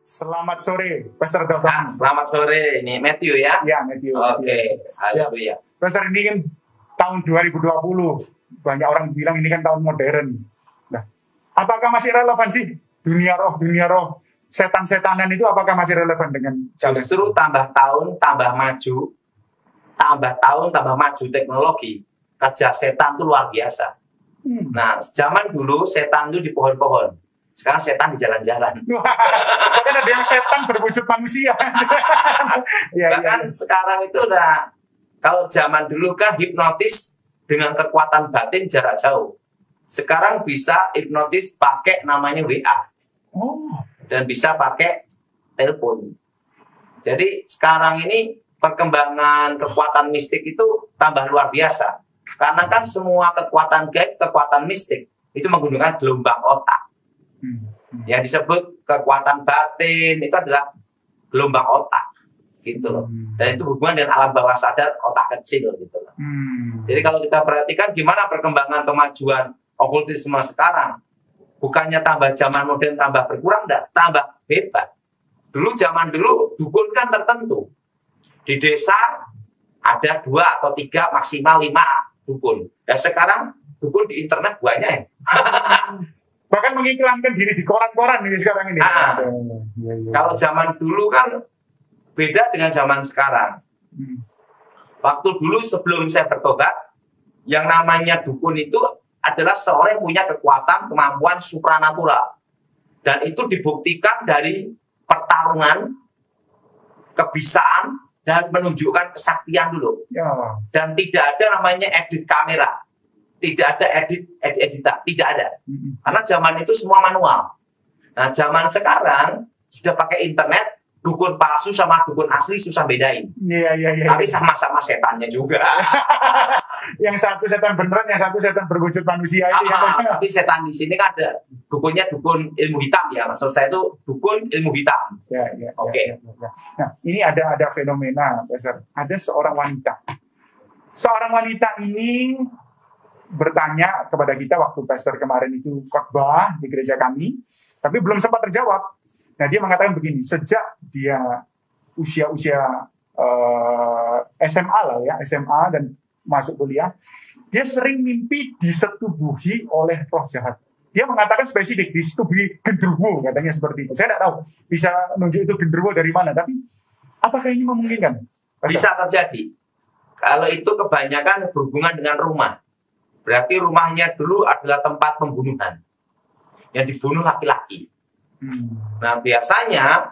Selamat sore, Pastor Gautam. Selamat sore, ini Matthew ya? Ya, Matthew. Oke, haleluya. Pastor, ini kan tahun 2020, banyak orang bilang ini kan tahun modern. Nah, apakah masih relevan sih dunia roh, setan-setanan itu apakah masih relevan dengan justru tambah tahun, tambah maju teknologi, kerja setan itu luar biasa. Nah, zaman dulu setan itu di pohon-pohon. Sekarang setan di jalan-jalan. Bahkan ada yang setan berwujud manusia. Bahkan sekarang itu udah, kalau zaman dulu kan hipnotis dengan kekuatan batin jarak jauh. Sekarang bisa hipnotis pakai namanya WA. Dan bisa pakai telepon. Jadi sekarang ini perkembangan kekuatan mistik itu tambah luar biasa. Karena kan semua kekuatan gaib, kekuatan mistik itu menggunakan gelombang otak. Yang disebut kekuatan batin itu adalah gelombang otak, gitu loh. Dan itu hubungan dengan alam bawah sadar otak kecil, gitu loh. Jadi kalau kita perhatikan gimana perkembangan kemajuan okultisme sekarang, bukannya tambah zaman modern tambah berkurang, enggak, tambah hebat. Zaman dulu dukun kan tertentu. Di desa ada 2 atau 3 maksimal 5 dukun. Dan sekarang dukun di internet banyak ya. Bahkan mengiklankan diri di koran-koran ini sekarang ini. Kalau zaman dulu kan beda dengan zaman sekarang. Waktu dulu sebelum saya bertobat, yang namanya dukun itu adalah seorang yang punya kekuatan, kemampuan supranatural. Dan itu dibuktikan dari pertarungan, kebisaan, dan menunjukkan kesaktian dulu. Dan tidak ada namanya edit kamera. Tidak ada editan, tidak ada. Karena zaman itu semua manual. Nah, zaman sekarang sudah pakai internet, dukun palsu sama dukun asli susah bedain. Tapi sama-sama setannya juga. Yang satu setan beneran, yang satu setan berwujud manusia itu. Tapi setan di sini kan ada dukunnya dukun ilmu hitam ya. Maksud saya itu dukun ilmu hitam. Oke. Nah, ini ada fenomena, Pastor. Ada seorang wanita. Seorang wanita ini bertanya kepada kita waktu pastor kemarin itu khotbah di gereja kami, tapi belum sempat terjawab. Nah, dia mengatakan begini, sejak dia usia SMA lah ya, SMA dan masuk kuliah, dia sering mimpi disetubuhi oleh roh jahat. Dia mengatakan spesifik, disetubuhi genderuwo, katanya seperti itu. Saya tidak tahu bisa nunjuk itu genderuwo dari mana, tapi apakah ini memungkinkan? Bisa terjadi. Kalau itu kebanyakan berhubungan dengan rumah. Berarti rumahnya dulu adalah tempat pembunuhan. Yang dibunuh laki-laki. Nah, biasanya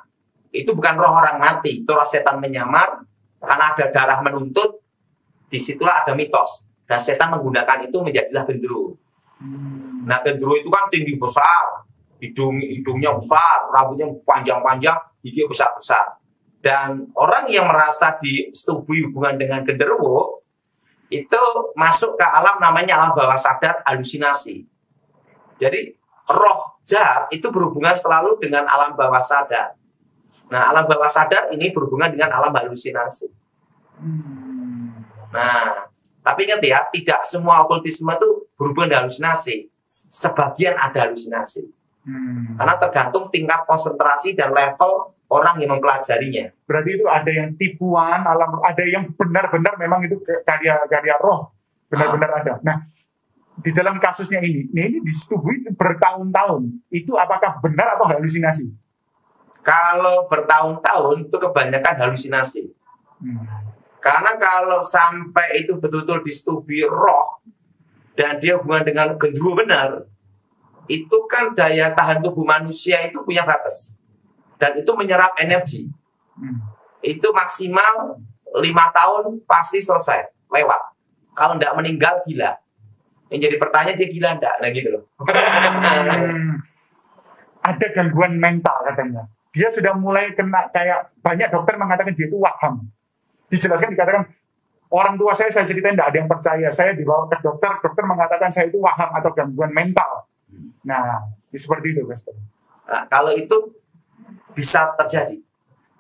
itu bukan roh orang mati. Itu roh setan menyamar. Karena ada darah menuntut. Disitulah ada mitos. Dan setan menggunakan itu menjadilah genderuwo. Nah, genderuwo itu kan tinggi besar. Hidungnya besar. Rambutnya panjang-panjang. Gigi besar-besar. Dan orang yang merasa disetubuhi hubungan dengan genderuwo itu masuk ke alam namanya alam bawah sadar, halusinasi. Jadi roh jahat itu berhubungan selalu dengan alam bawah sadar. Nah, alam bawah sadar ini berhubungan dengan alam halusinasi. Nah, tapi ingat ya, tidak semua okultisme itu berhubungan dengan halusinasi. Sebagian ada halusinasi. Karena tergantung tingkat konsentrasi dan level orang yang mempelajarinya. Berarti itu ada yang tipuan, ada yang benar-benar memang itu karya roh, benar-benar ada. Nah, di dalam kasusnya ini disetubuhi bertahun-tahun. Itu apakah benar atau halusinasi? Kalau bertahun-tahun itu kebanyakan halusinasi. Karena kalau sampai itu betul-betul disetubuhi roh dan dia hubungan dengan genderuwo benar, itu kan daya tahan tubuh manusia itu punya batas. Dan itu menyerap energi. Itu maksimal 5 tahun pasti selesai, lewat. Kalau tidak meninggal, gila. Yang jadi pertanyaan, dia gila enggak? Nah gitu loh. Ada gangguan mental katanya. Dia sudah mulai kena kayak, banyak dokter mengatakan dia itu waham. Dijelaskan, dikatakan, orang tua saya ceritain tidak ada yang percaya. Saya dibawa ke dokter, dokter mengatakan saya itu waham atau gangguan mental. Nah, seperti itu, Pastor. Nah, kalau itu bisa terjadi.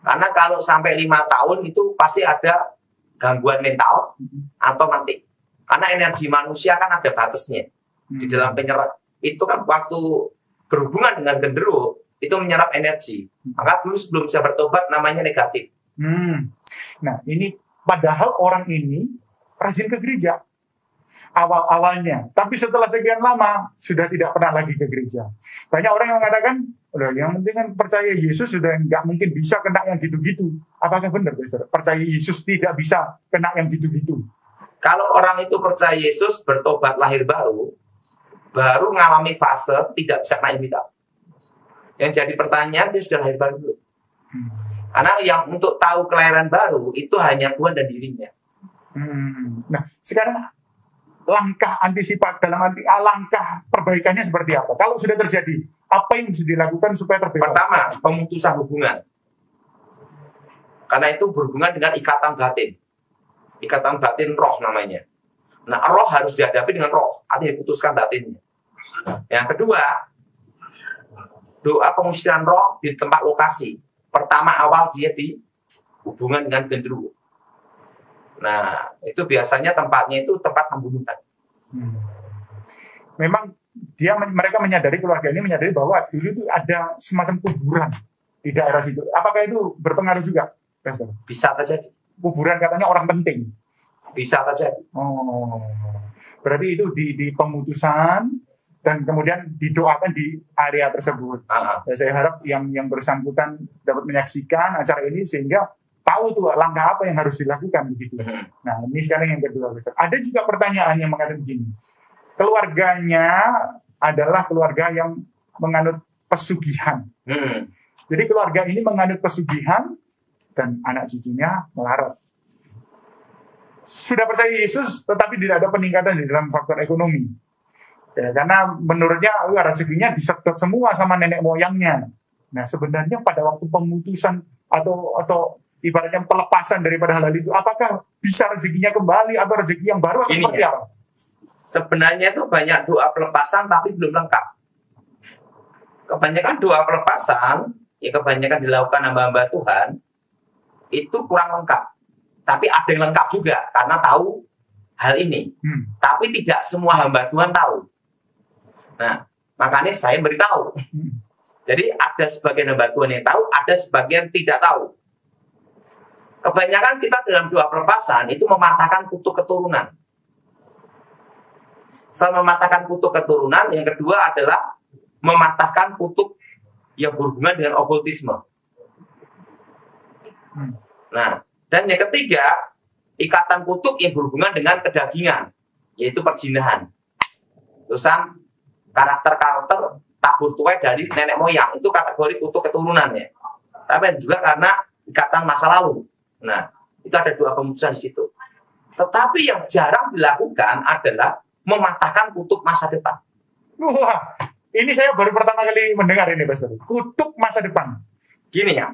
Karena kalau sampai 5 tahun itu pasti ada gangguan mental atau mati. Karena energi manusia kan ada batasnya. Di dalam penyerap itu kan waktu berhubungan dengan genderuwo itu menyerap energi. Maka dulu sebelum bisa bertobat namanya negatif. Nah, ini padahal orang ini rajin ke gereja awal-awalnya, tapi setelah sekian lama sudah tidak pernah lagi ke gereja. Banyak orang yang mengatakan, "Loh, yang penting kan percaya Yesus sudah nggak mungkin bisa kena yang gitu-gitu." Apakah benar, Pastor? Percaya Yesus tidak bisa kena yang gitu-gitu? Kalau orang itu percaya Yesus, bertobat lahir baru mengalami fase tidak bisa kena hitam. Yang jadi pertanyaan, dia sudah lahir baru belum? Karena yang untuk tahu kelahiran baru itu hanya Tuhan dan dirinya. Nah, sekarang langkah antisipat dalam arti langkah perbaikannya seperti apa? Kalau sudah terjadi, apa yang bisa dilakukan supaya terbebas? Pertama, pemutusan hubungan. Karena itu berhubungan dengan ikatan batin. Ikatan batin roh namanya. Nah, roh harus dihadapi dengan roh, artinya diputuskan batinnya. Yang kedua, doa pengusiran roh di tempat lokasi. Pertama awal dia di hubungan dengan gendruwo. Nah, itu biasanya tempatnya itu tempat pembunuhan. Memang mereka menyadari, keluarga ini menyadari bahwa dulu itu ada semacam kuburan di daerah situ. Apakah itu berpengaruh juga, Pastor? Bisa terjadi. Kuburan katanya orang penting. Bisa terjadi. Oh, berarti itu di pemutusan dan kemudian didoakan di area tersebut. Ya, saya harap yang bersangkutan dapat menyaksikan acara ini sehingga tahu tuh langkah apa yang harus dilakukan begitu. Nah, ini sekarang yang kedua. Ada juga pertanyaan yang mengatakan begini. Keluarganya adalah keluarga yang menganut pesugihan. Jadi keluarga ini menganut pesugihan dan anak cucunya melarat. Sudah percaya Yesus, tetapi tidak ada peningkatan di dalam faktor ekonomi. Ya, karena menurutnya rezekinya disedot semua sama nenek moyangnya. Nah, sebenarnya pada waktu pemutusan atau ibaratnya pelepasan daripada hal itu, apakah bisa rezekinya kembali atau rezeki yang baru atau seperti apa? Sebenarnya itu banyak doa pelepasan tapi belum lengkap. Kebanyakan doa pelepasan, ya kebanyakan dilakukan hamba-hamba Tuhan, itu kurang lengkap. Tapi ada yang lengkap juga karena tahu hal ini. Tapi tidak semua hamba Tuhan tahu. Nah, makanya saya beritahu. Jadi ada sebagian hamba Tuhan yang tahu, ada sebagian tidak tahu. Kebanyakan kita dalam doa pelepasan itu mematahkan kutuk keturunan. Setelah mematahkan kutuk keturunan, yang kedua adalah mematahkan kutuk yang berhubungan dengan okultisme. Nah, dan yang ketiga, ikatan kutuk yang berhubungan dengan kedagingan, yaitu perzinahan. Terusan karakter-karakter tabur tuai dari nenek moyang, itu kategori kutuk keturunannya. Tapi juga karena ikatan masa lalu. Nah, itu ada doa pemutusan di situ. Tetapi yang jarang dilakukan adalah mematahkan kutuk masa depan. Wah, ini saya baru pertama kali mendengar ini, Pastor. Kutuk masa depan. Gini ya,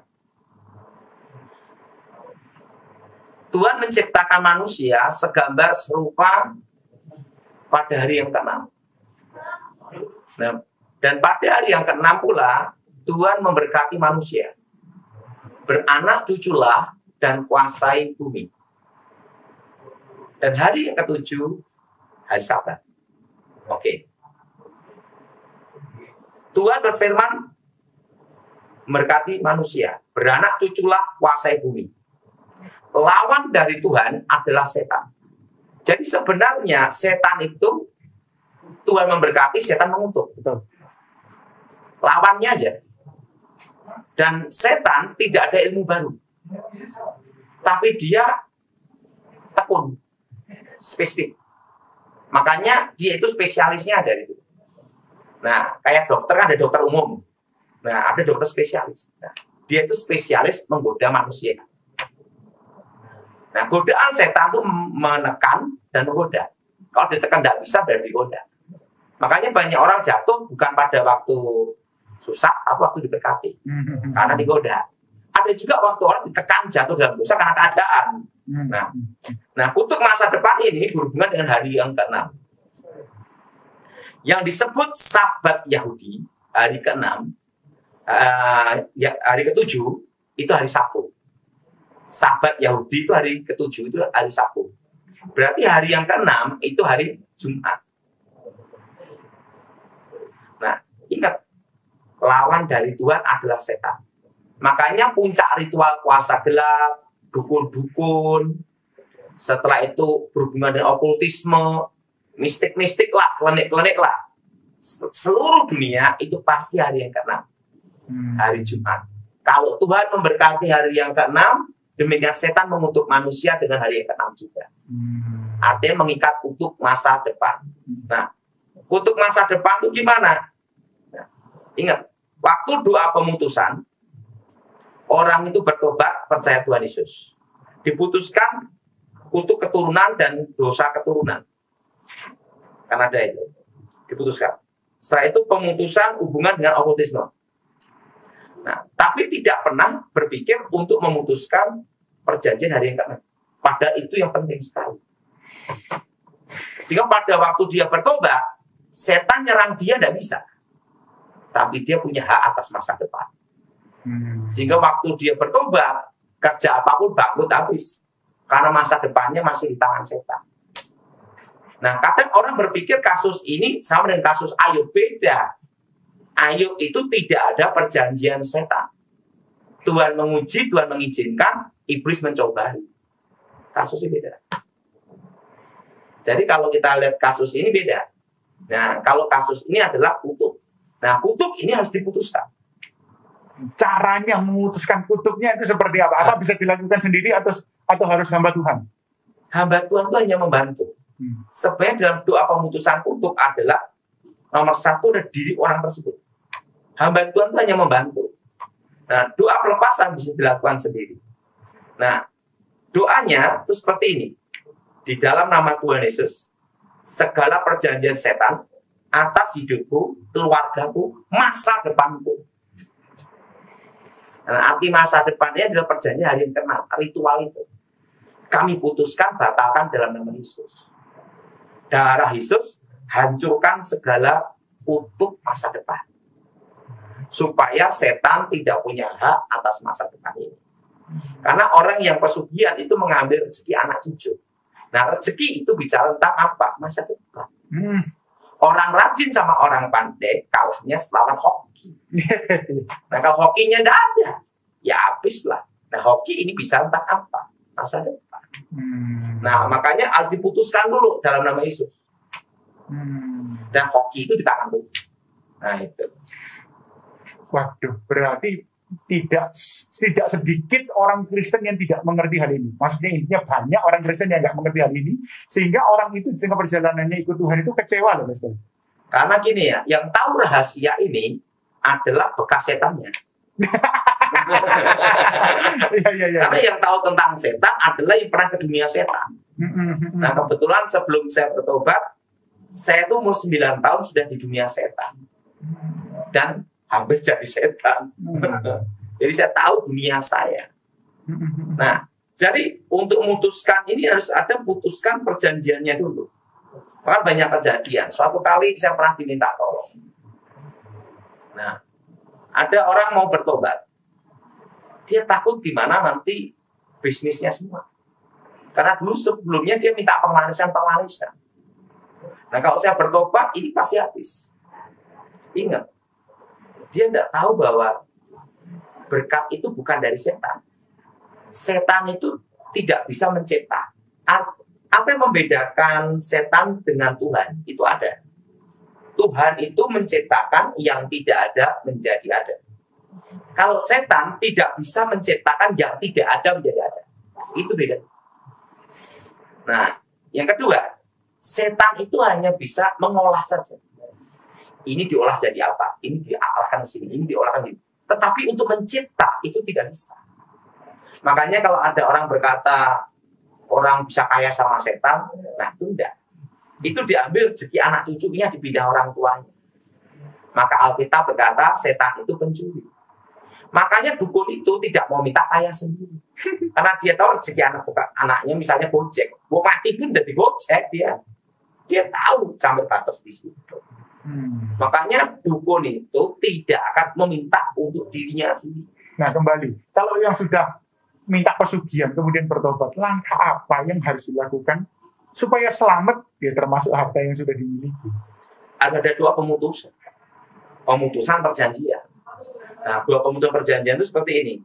Tuhan menciptakan manusia segambar serupa pada hari yang ke-6. Nah, dan pada hari yang ke-6 pula, Tuhan memberkati manusia. Beranak cuculah dan kuasai bumi. Dan hari yang ke-7, hari Sabat. Oke. Tuhan berfirman, memberkati manusia. Beranak cuculah kuasai bumi. Lawan dari Tuhan adalah setan. Jadi sebenarnya setan itu Tuhan memberkati, setan mengutuk. Betul. Lawannya aja. Dan setan tidak ada ilmu baru. Tapi dia tekun. Spesifik. Makanya dia itu spesialisnya ada gitu. Nah, kayak dokter kan ada dokter umum. Nah, ada dokter spesialis. Nah, dia itu spesialis menggoda manusia. Nah, godaan setan itu menekan dan menggoda. Kalau ditekan tidak bisa, berarti digoda. Makanya banyak orang jatuh bukan pada waktu susah, atau waktu diberkati. Karena digoda. Ada juga waktu orang ditekan jatuh dalam dosa karena keadaan. Nah, kutuk masa depan ini berhubungan dengan hari yang ke-6. Yang disebut Sabat Yahudi, hari ke-6, hari ke-7, itu hari Sabtu. Sabat Yahudi itu hari ke-7, itu hari Sabtu. Berarti hari yang ke-6 itu hari Jumat. Nah, ingat, lawan dari Tuhan adalah setan. Makanya puncak ritual puasa gelap, dukun-dukun, setelah itu berhubungan dengan okultisme, mistik-mistik lah, klenik-klenik lah. Seluruh dunia itu pasti hari yang ke-6, hari Jumat. Kalau Tuhan memberkati hari yang ke-6, demikian setan mengutuk manusia dengan hari yang ke-6 juga. Artinya mengikat kutuk masa depan. Nah, kutuk masa depan itu gimana? Nah, ingat, waktu doa pemutusan, orang itu bertobat percaya Tuhan Yesus. Diputuskan kutuk keturunan dan dosa keturunan. Kan ada itu. Diputuskan. Setelah itu pemutusan hubungan dengan okultisme. Nah, tapi tidak pernah berpikir untuk memutuskan perjanjian hari yang ke-6. Padahal itu yang penting sekali. Sehingga pada waktu dia bertobat, setan nyerang dia tidak bisa. Tapi dia punya hak atas masa depan. Sehingga waktu dia bertobat, kerja apapun bangkrut habis. Karena masa depannya masih di tangan setan. Nah, kadang orang berpikir kasus ini sama dengan kasus Ayub, beda. Ayub itu tidak ada perjanjian setan. Tuhan menguji, Tuhan mengizinkan, iblis mencobai. Kasusnya beda. Jadi kalau kita lihat kasus ini beda. Nah, kalau kasus ini adalah kutuk. Nah, kutuk ini harus diputuskan. Caranya memutuskan kutuknya itu seperti apa? Apa bisa dilakukan sendiri atau harus hamba Tuhan? Hamba Tuhan itu hanya membantu. Sebenarnya dalam doa pemutusan kutuk adalah nomor satu adalah diri orang tersebut. Hamba Tuhan itu hanya membantu. Nah, doa pelepasan bisa dilakukan sendiri. Nah, doanya itu seperti ini. Di dalam nama Tuhan Yesus, segala perjanjian setan atas hidupku, keluargaku, masa depanku. Nah, arti masa depannya adalah perjanjian hari yang ke-6, ritual itu. Kami putuskan, batalkan dalam nama Yesus. Darah Yesus hancurkan segala kutuk masa depan. Supaya setan tidak punya hak atas masa depan ini. Karena orang yang pesugihan itu mengambil rezeki anak cucu. Nah, rezeki itu bicara tentang apa? Masa depan. Orang rajin sama orang pandai kalahnya lawan hoki. Nah, kalau hokinya tidak ada, ya habislah. Nah, hoki ini bicara tentang apa? Masa depan. Nah, makanya harus diputuskan dulu dalam nama Yesus. Dan hoki itu di tangan Tuhan. Nah, itu. Waduh, berarti tidak sedikit orang Kristen yang tidak mengerti hal ini. Maksudnya intinya banyak orang Kristen yang nggak mengerti hal ini, sehingga orang itu di tengah perjalanannya ikut Tuhan itu kecewa loh, Mas. Karena gini ya, yang tahu rahasia ini adalah bekas setannya. Karena yang tahu tentang setan adalah yang pernah ke dunia setan. Nah, kebetulan sebelum saya bertobat, saya tuh umur 9 tahun sudah di dunia setan. Dan hampir jadi setan. Jadi saya tahu dunia saya. Nah, jadi untuk memutuskan ini harus ada putuskan perjanjiannya dulu. Bahkan banyak kejadian. Suatu kali saya pernah diminta tolong. Nah, ada orang mau bertobat. Dia takut gimana nanti bisnisnya semua. Karena dulu sebelumnya dia minta pengwarisan. Nah, kalau saya bertobat, ini pasti habis. Ingat, dia tidak tahu bahwa berkat itu bukan dari setan. Setan itu tidak bisa mencipta. Apa yang membedakan setan dengan Tuhan? Itu ada. Tuhan itu menciptakan yang tidak ada menjadi ada. Kalau setan tidak bisa menciptakan yang tidak ada menjadi ada. Itu beda. Nah, yang kedua, setan itu hanya bisa mengolah saja. Ini diolah jadi apa? Ini diolahkan ke sini, ini diolahkan ini. Tetapi untuk mencipta itu tidak bisa. Makanya kalau ada orang berkata orang bisa kaya sama setan, nah itu enggak. Itu diambil rezeki anak cucunya dipindah orang tuanya. Maka Alkitab berkata setan itu pencuri. Makanya dukun itu tidak mau minta kaya sendiri. Karena dia tahu rezeki anaknya misalnya Gojek. Mau mati pun jadi Gojek dia. Dia tahu sampai batas di situ. Makanya dukun itu tidak akan meminta untuk dirinya sendiri. Nah, kembali, kalau yang sudah minta pesugihan kemudian bertobat, langkah apa yang harus dilakukan supaya selamat, ya termasuk harta yang sudah dimiliki? Ada dua pemutusan perjanjian. Nah, dua pembentukan perjanjian itu seperti ini.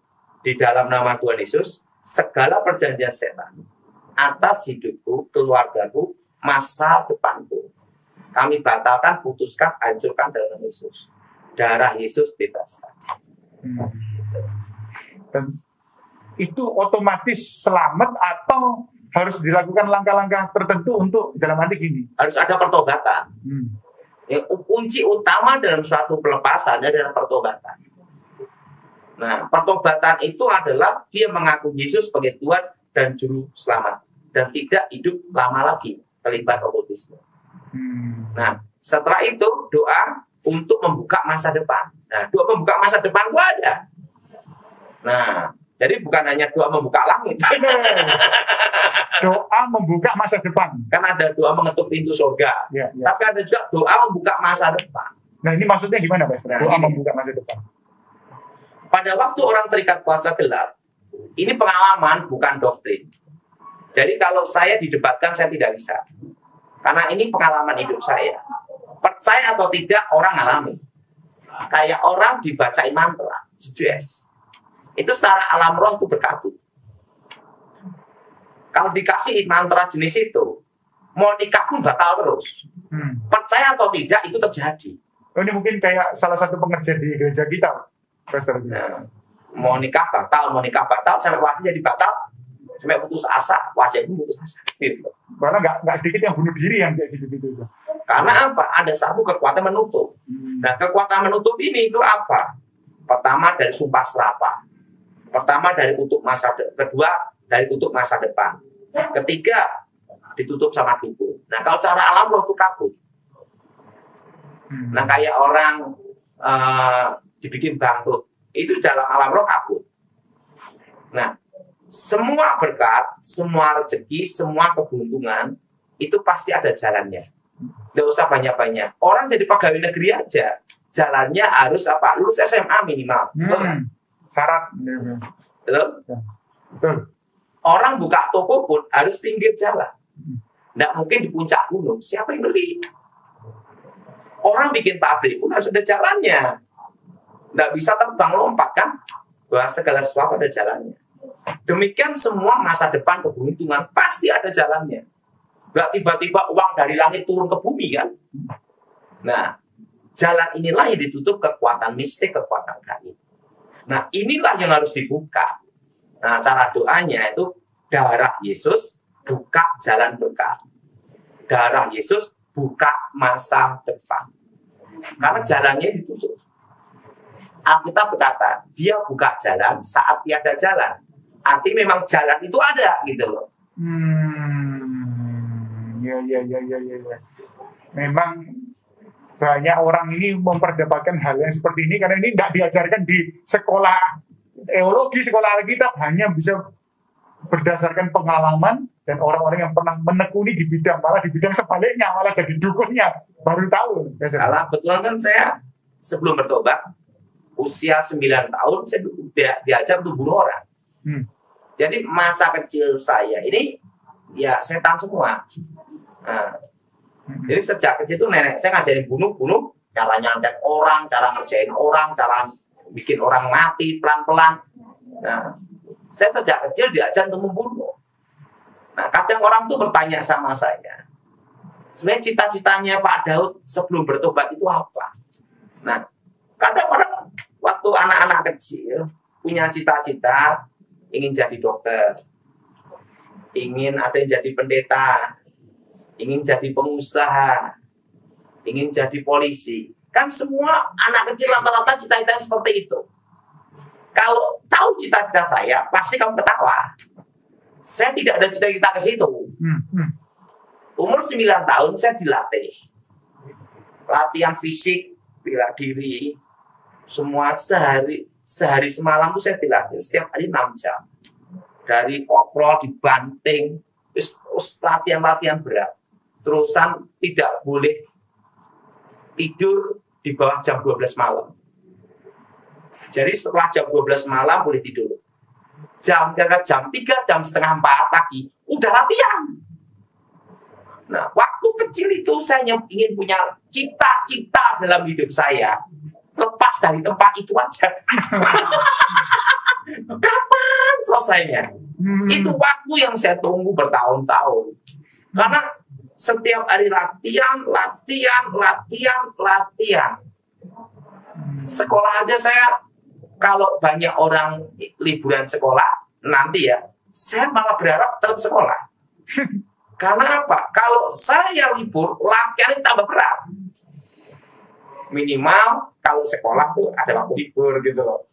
Di dalam nama Tuhan Yesus, segala perjanjian setan atas hidupku, keluargaku, masa depanku, kami batalkan, putuskan, hancurkan dalam nama Yesus. Darah Yesus bebaskan. Dan itu otomatis selamat atau harus dilakukan langkah-langkah tertentu untuk dalam arti gini? Harus ada pertobatan. Yang kunci utama dalam suatu pelepasan adalah pertobatan. Nah, pertobatan itu adalah dia mengaku Yesus sebagai Tuhan dan Juru Selamat dan tidak hidup lama lagi terlibat okkultisme. Nah, setelah itu doa untuk membuka masa depan. Nah, doa membuka masa depan itu ada. Nah, jadi bukan hanya doa membuka langit. Doa membuka masa depan. Kan ada doa mengetuk pintu surga. Ya. Tapi ada juga doa membuka masa depan. Nah, ini maksudnya gimana, Pastor? Doa membuka masa depan. Pada waktu orang terikat kuasa gelap, ini pengalaman bukan doktrin. Jadi kalau saya didebatkan, saya tidak bisa. Karena ini pengalaman hidup saya. Percaya atau tidak, orang alami. Kayak orang dibacain mantra, stres. Itu secara alam roh itu berkabut. Kalau dikasih mantra jenis itu, mau nikah pun batal terus. Percaya atau tidak, itu terjadi. Oh, ini mungkin kayak salah satu pengerja di gereja kita, Pastor. Nah, mau nikah batal, sampai wajahnya jadi batal, sampai putus asa, wajahnya putus asa. Gitu. Karena nggak sedikit yang bunuh diri yang kayak gitu-gitu. Karena apa? Ada satu kekuatan menutup. Nah, kekuatan menutup ini itu apa? Pertama dari sumpah serapah. Pertama dari kutuk masa depan. Kedua dari kutuk masa depan. Ketiga ditutup sama dukun. Nah, kalau cara alam roh itu kabut. Nah, kayak orang dibikin bangkrut. Itu dalam alam roh kabut. Nah, semua berkat, semua rezeki, semua keberuntungan itu pasti ada jalannya. Nggak usah banyak-banyak. Orang jadi pegawai negeri aja, jalannya harus apa? Lulus SMA minimal. Syarat. Betul? Betul. Orang buka toko pun harus pinggir jalan. Nggak mungkin di puncak gunung. Siapa yang beli? Orang bikin pabrik pun harus ada jalannya. Nggak bisa terbang lompat kan? Bahwa segala sesuatu ada jalannya. Demikian semua masa depan keberuntungan pasti ada jalannya. Nggak tiba-tiba uang dari langit turun ke bumi kan? Nah, jalan inilah yang ditutup kekuatan mistik, kekuatan gaib. Nah, inilah yang harus dibuka. Nah, cara doanya itu darah Yesus buka jalan berkat. Darah Yesus buka masa depan. Karena jalannya ditutup. Alkitab berkata, dia buka jalan saat tiada jalan. Artinya memang jalan itu ada gitu loh. Ya. Memang banyak orang ini memperdebatkan hal yang seperti ini karena ini tidak diajarkan di sekolah teologi, sekolah Alkitab, hanya bisa berdasarkan pengalaman dan orang-orang yang pernah menekuni di bidang, malah di bidang sebaliknya, malah jadi dukunnya baru tahu. Kalau kebetulan kan saya sebelum bertobat usia 9 tahun saya udah diajar untuk bunuh orang. Jadi masa kecil saya ini ya setan semua. Nah, jadi sejak kecil itu nenek saya ngajarin bunuh, cara nyantet orang, cara ngerjain orang, cara bikin orang mati pelan-pelan. Nah, saya sejak kecil diajar untuk membunuh. Nah, kadang orang tuh bertanya sama saya, sebenarnya cita-citanya Pak Daud sebelum bertobat itu apa? Nah, kadang orang waktu anak-anak kecil punya cita-cita ingin jadi dokter, ingin ada yang jadi pendeta, ingin jadi pengusaha, ingin jadi polisi. Kan semua anak kecil rata-rata cita-cita seperti itu. Kalau tahu cita-cita saya, pasti kamu ketawa. Saya tidak ada cita-cita ke situ. Umur 9 tahun saya dilatih. Latihan fisik, bela diri, semua sehari semalam itu saya dilatih. Setiap hari 6 jam. Dari koprol, dibanting, terus latihan-latihan berat. Terusan tidak boleh tidur di bawah jam 12 malam. Jadi setelah jam 12 malam boleh tidur. Jam 3, jam setengah 4 pagi udah latihan. Nah, waktu kecil itu saya ingin punya cita-cita dalam hidup saya. lepas dari tempat itu aja. Kapan selesainya? Itu waktu yang saya tunggu bertahun-tahun. Karena setiap hari latihan. Sekolah aja saya, kalau banyak orang liburan sekolah, nanti ya, saya malah berharap tetap sekolah. Karena apa? Kalau saya libur, latihan tambah berat. Minimal kalau sekolah tuh ada waktu libur gitu loh.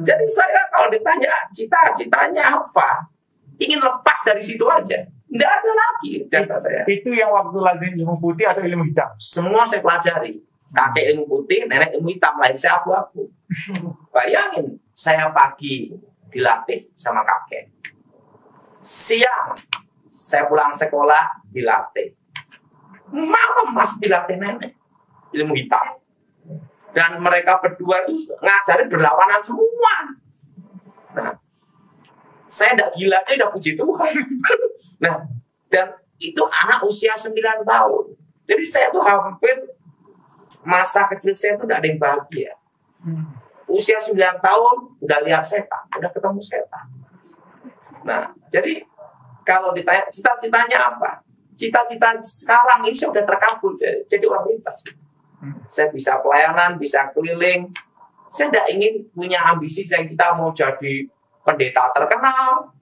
Jadi saya kalau ditanya cita-citanya apa, ingin lepas dari situ aja. Nggak ada lagi cita saya. Itu yang waktu latihan ilmu putih atau ilmu hitam? Semua saya pelajari. Kakek ilmu putih, nenek ilmu hitam, lahir saya abu-abu. Bayangin, saya pagi dilatih sama kakek. Siang, saya pulang sekolah dilatih. Malam masih dilatih nenek. Ilmu hitam. Dan mereka berdua itu ngajarin berlawanan semua. Nah, saya tidak gila aja udah puji Tuhan. Nah, dan itu anak usia 9 tahun. Jadi saya tuh hampir masa kecil saya tuh tidak ada yang bahagia. Usia 9 tahun udah lihat setan, udah ketemu setan. Nah, jadi kalau ditanya cita-citanya apa? Cita-cita sekarang ini sudah terkabul jadi orang bebas. Saya bisa pelayanan, bisa keliling. Saya tidak ingin punya ambisi kita mau jadi pendeta terkenal,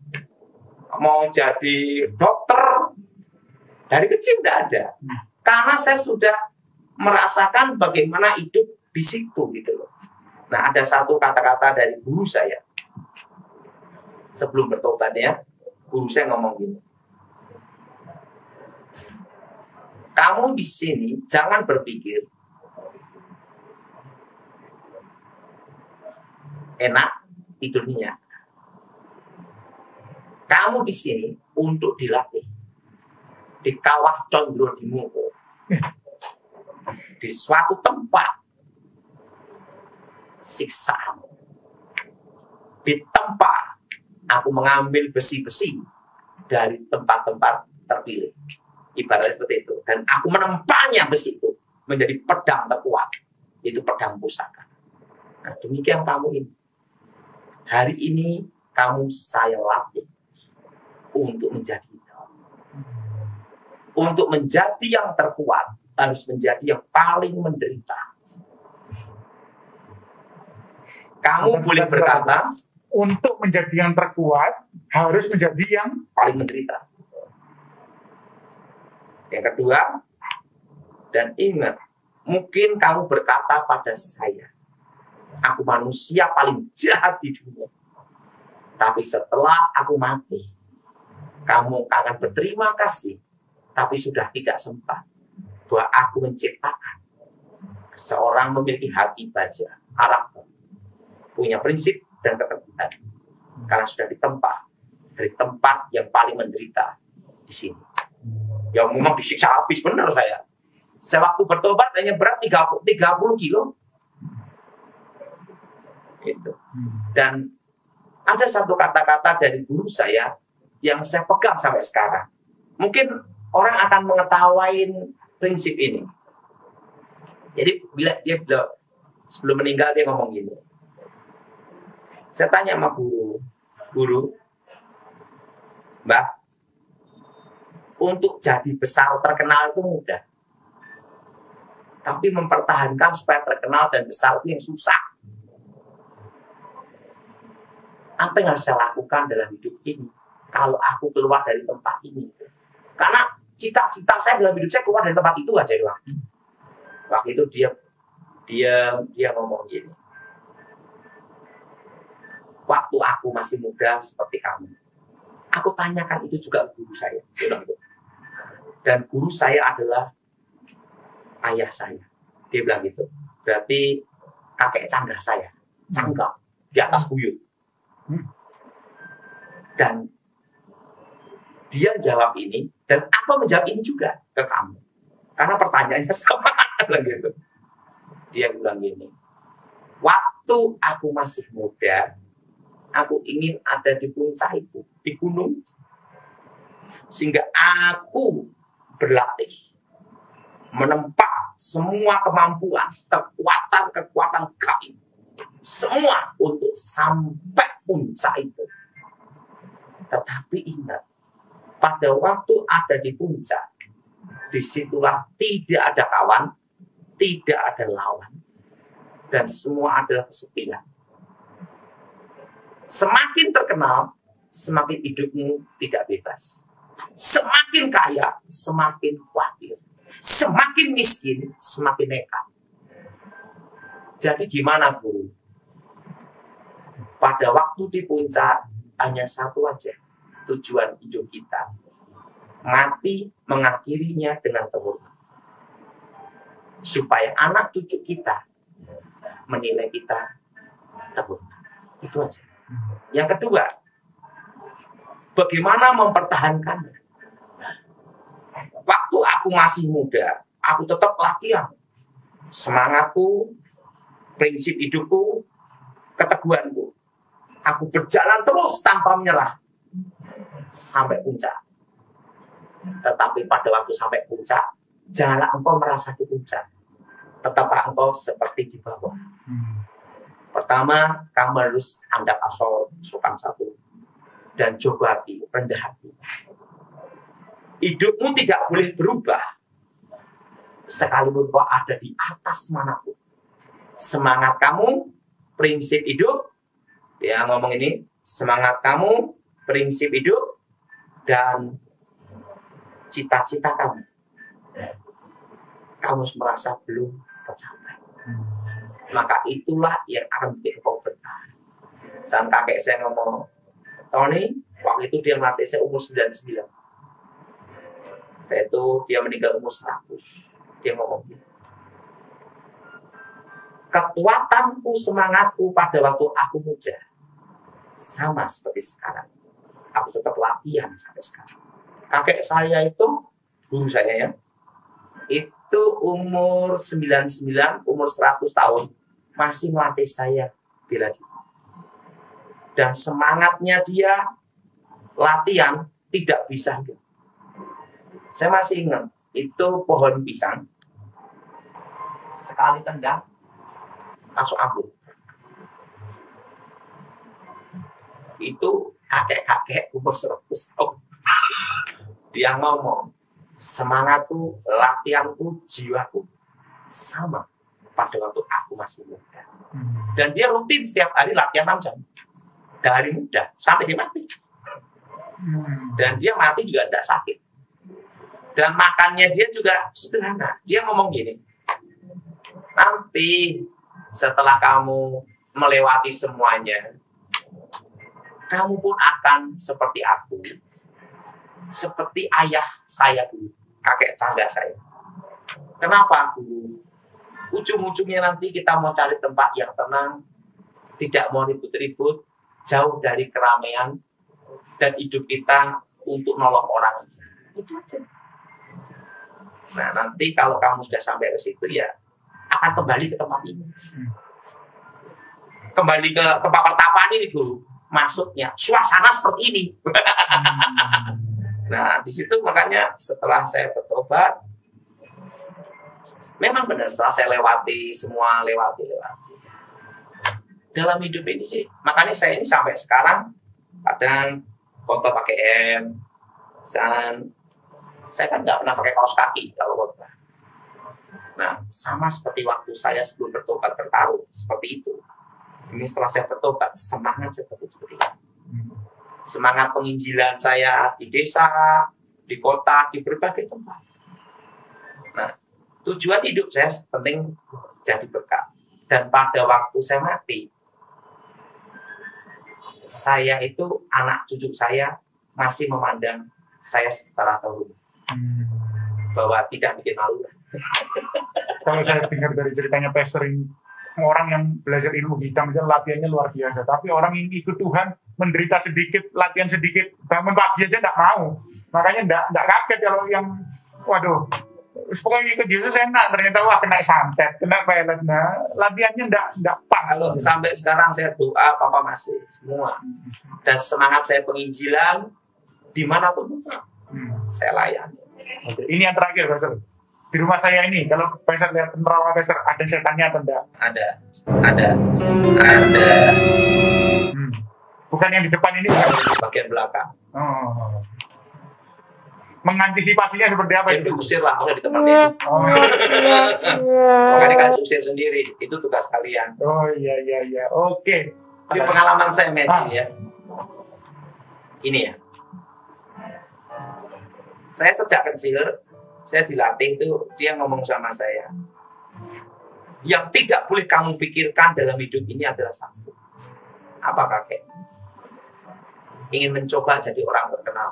mau jadi dokter. Dari kecil tidak ada. Karena saya sudah merasakan bagaimana hidup di situ gitu loh. Nah, ada satu kata-kata dari guru saya. Sebelum bertobat ya, guru saya ngomong gini. Kamu di sini jangan berpikir enak tidur nyenyak. Kamu di sini untuk dilatih. Di kawah condro di muko. Di suatu tempat siksaan. Di tempat aku mengambil besi-besi dari tempat-tempat terpilih. Ibaratnya seperti itu. Dan aku menempanya besi itu menjadi pedang terkuat. Itu pedang pusaka. Nah, demikian kamu ini. Hari ini kamu saya latih untuk menjadi itu. Untuk menjadi yang terkuat harus menjadi yang paling menderita. Kamu boleh berkata untuk menjadi yang terkuat harus menjadi yang paling menderita. Yang kedua, dan ingat, mungkin kamu berkata pada saya, aku manusia paling jahat di dunia. Tapi setelah aku mati, kamu akan berterima kasih. Tapi sudah tidak sempat bahwa aku menciptakan seorang memiliki hati baja, karakter, punya prinsip dan keteguhan. Karena sudah ditempa dari tempat yang paling menderita di sini. Ya memang disiksa habis benar saya. Saya waktu bertobat hanya berat 30 kilo. Gitu. Dan ada satu kata-kata dari guru saya yang saya pegang sampai sekarang. Mungkin orang akan mengetawain prinsip ini. Jadi bila dia sebelum meninggal dia ngomong gini. Saya tanya sama guru, Mbak, untuk jadi besar terkenal itu mudah. Tapi mempertahankan supaya terkenal dan besar itu yang susah. Apa yang harus saya lakukan dalam hidup ini kalau aku keluar dari tempat ini? Karena cita-cita saya dalam hidup saya keluar dari tempat itu aja. Waktu itu dia ngomong gini. Waktu aku masih muda seperti kamu, aku tanyakan itu juga guru saya. Dan guru saya adalah ayah saya. Dia bilang gitu. Berarti kakek canggah saya. Canggah. Di atas buyut. Dan dia jawab ini. Dan aku menjawab ini juga ke kamu. Karena pertanyaannya sama. Gitu. Dia bilang gini. Waktu aku masih muda, aku ingin ada di puncak itu. Di gunung. Sehingga aku berlatih. Menempa semua kemampuan, kekuatan kami, semua untuk sampai puncak itu. Tetapi ingat, pada waktu ada di puncak, disitulah tidak ada kawan, tidak ada lawan, dan semua adalah kesepian. Semakin terkenal, semakin hidupmu tidak bebas. Semakin kaya, semakin khawatir. Semakin miskin, semakin nekat. Jadi gimana, guru? Pada waktu di puncak, hanya satu aja tujuan hidup kita. Mati mengakhirinya dengan temurun. Supaya anak cucu kita menilai kita temurun. Itu aja. Yang kedua, bagaimana mempertahankannya? Waktu aku masih muda, aku tetap latihan. Semangatku, prinsip hidupku, keteguhanku. Aku berjalan terus tanpa menyerah sampai puncak. Tetapi pada waktu sampai puncak, janganlah engkau merasa di puncak. Tetaplah engkau seperti di bawah. Pertama, kamu harus andap asal sopan satu dan coba hati, rendah hati. Hidupmu tidak boleh berubah sekalipun kau ada di atas manapun. Semangat kamu, prinsip hidup, dia ngomong ini, semangat kamu, prinsip hidup, dan cita-cita kamu. Kamu merasa belum tercapai. Maka itulah yang akan bikin kau bertahan. Saat kakek saya ngomong, Tony, waktu itu dia melatih saya umur 99. Saya itu, dia meninggal umur 100. Dia ngomong, kekuatanku, semangatku pada waktu aku muda, sama seperti sekarang. Aku tetap latihan sampai sekarang. Kakek saya itu, guru saya ya, itu umur 99, umur 100 tahun, masih melatih saya bela diri. Dan semangatnya dia latihan tidak bisa hidup. Saya masih ingat, itu pohon pisang, sekali tendang, langsung ambruk. Itu kakek-kakek umur 100 tahun. Dia ngomong, semangatku, latihanku, jiwaku sama pada waktu aku masih muda. Dan dia rutin setiap hari latihan 6 jam. Dari muda sampai dia mati. Dan dia mati juga tidak sakit. Dan makannya dia juga sederhana. Dia ngomong gini, nanti setelah kamu melewati semuanya, kamu pun akan seperti aku. Seperti ayah saya dulu, kakek tangga saya. Kenapa aku? Ujung-ujungnya nanti kita mau cari tempat yang tenang, tidak mau ribut-ribut, jauh dari keramaian, dan hidup kita untuk nolong orang. Itu aja. Nah, nanti kalau kamu sudah sampai ke situ, ya akan kembali ke tempat ini. Kembali ke tempat pertapaan ini, guru. Maksudnya, suasana seperti ini. Nah, di situ makanya setelah saya bertobat, memang benar setelah saya lewati semua, lewati. Dalam hidup ini sih, makanya saya ini sampai sekarang kadang foto pakai M, dan saya kan nggak pernah pakai kaos kaki kalau khotbah. Nah, sama seperti waktu saya sebelum bertobat bertaruh seperti itu. Ini setelah saya bertobat, semangat seperti itu. Semangat penginjilan saya di desa, di kota, di berbagai tempat. Nah, tujuan hidup saya penting jadi berkat. Dan pada waktu saya mati, saya itu, anak cucu saya masih memandang saya secara turun. Bahwa tidak bikin malu. Kalau saya dengar dari ceritanya pastor ini, orang yang belajar ilmu hitam itu latihannya luar biasa. Tapi orang yang ikut Tuhan, menderita sedikit, latihan sedikit, bangun pagi aja tidak mau. Makanya tidak kaget kalau yang, waduh, pokoknya ikut Yesus enak, ternyata wah kena santet, kena pelet. Nah, latihannya tidak pas. Kalau sampai sekarang saya doa, Papa masih semua. Dan semangat saya penginjilan, dimanapun saya layani. Oke. Ini yang terakhir, Pastor. Di rumah saya ini, kalau pastor lihat penerawang pastor, ada setannya atau enggak? Ada. Hmm. Bukan yang di depan ini, bukan? Bagian belakang. Oh. Mengantisipasinya seperti apa Yang itu? diusir lah, usah ditemani. Oh, Makanya kalian usir sendiri, itu tugas kalian. oh iya. Oke. Ini pengalaman saya Magic ya. Ini ya. Saya sejak kecil, saya dilatih itu, dia ngomong sama saya. Yang tidak boleh kamu pikirkan dalam hidup ini adalah satu. Apa kakek? Ingin mencoba jadi orang terkenal.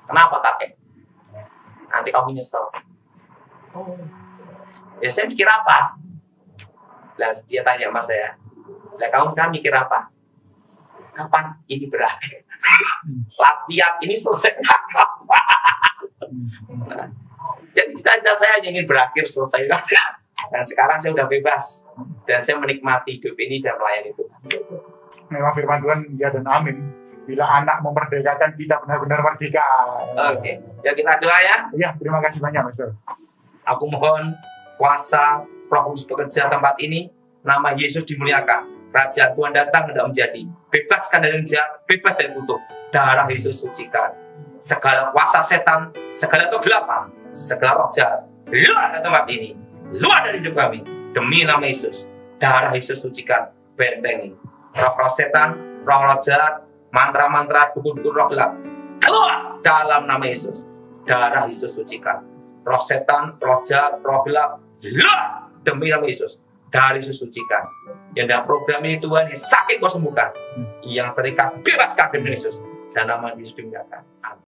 Kenapa kakek? Nanti kamu nyesel. Ya saya mikir apa? Lah dia tanya sama saya. Lah kamu kan mikir apa? Kapan ini berakhir? Latihan ini selesai kapan? Jadi cita-cita saya ingin berakhir selesai saja. Dan sekarang saya sudah bebas dan saya menikmati hidup ini dan melayani Tuhan. Memang firman Tuhan ya dan amin. Bila anak memerdekakan kita benar-benar merdeka. Oke, ya kita doa ya. Ya, terima kasih banyak, Pastor. Aku mohon kuasa Roh Kudus bekerja tempat ini. Nama Yesus dimuliakan. Kerajaan Tuhan datang hendak menjadi. Bebaskan dari jahat, bebas dari kutuk. Darah Yesus sucikan. Segala kuasa setan, segala kegelapan, segala roh jahat, keluar dari tempat ini. Keluar dari hidup kami. Demi nama Yesus. Darah Yesus sucikan. Bentengi. Roh-roh setan, roh-roh jahat, mantra-mantra, dukun-dukun roh gelap. Keluar dalam nama Yesus. Darah Yesus sucikan. Roh setan, roh jahat, roh gelap. Keluar demi nama Yesus. Darah Yesus sucikan. Yang dalam program ini Tuhan, yang sakit kau sembuhkan. Yang terikat bebaskan demi Yesus. Dan nama Yesus dimuliakan. Amin.